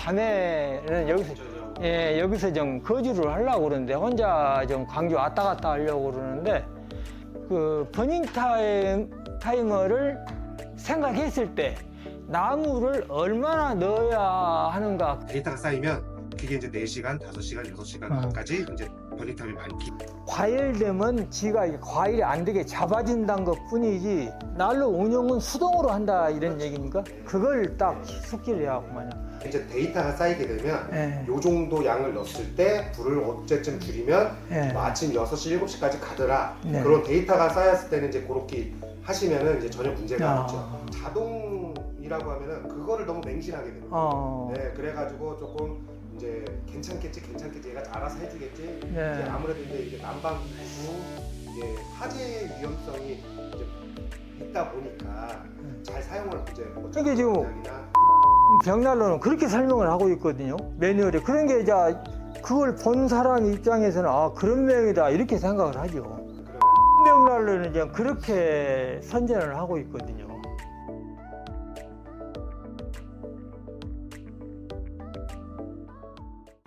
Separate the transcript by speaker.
Speaker 1: 밤에는 여기서 좀 거주를 하려고 그러는데 혼자 좀 광주 왔다 갔다 하려고 그러는데 그 버닝 타이머를 생각했을 때 나무를 얼마나 넣어야 하는가.
Speaker 2: 데이터가 쌓이면 그게 이제 4시간, 5시간, 6시간까지 이제 버닝타임이 많기.
Speaker 1: 과열되면 지가 이게 과열이 안 되게 잡아준다는 것 뿐이지 날로 운영은 수동으로 한다 이런 얘기니까 그걸 딱 숙지를 해야 하구만요.
Speaker 2: 이제 데이터가 쌓이게 되면
Speaker 1: 예.
Speaker 2: 요 정도 양을 넣었을 때 불을 어째쯤 줄이면
Speaker 1: 예.
Speaker 2: 뭐 아침 6시, 7시까지 가더라.
Speaker 1: 네.
Speaker 2: 그런 데이터가 쌓였을 때는 이제 그렇게 하시면은 이제 전혀 문제가
Speaker 1: 아.
Speaker 2: 없죠. 자동이라고 하면은 그거를 너무 맹신하게 되는 거예요.
Speaker 1: 어.
Speaker 2: 네, 그래가지고 조금 이제 괜찮겠지 얘가 알아서 해주겠지.
Speaker 1: 네.
Speaker 2: 이제 아무래도 이제 난방기구 이게 화재 위험성이 이제 있다 보니까 잘 사용을 이제 뭐
Speaker 1: 이게 지금
Speaker 2: 전략이나
Speaker 1: 벽난로는 그렇게 설명을 하고 있거든요. 매뉴얼에. 그런 게 이제 그걸 본 사람 입장에서는 아 그런 명이다 이렇게 생각을 하죠.
Speaker 2: 그러면
Speaker 1: 벽난로는 이제 그렇게 선전을 하고 있거든요.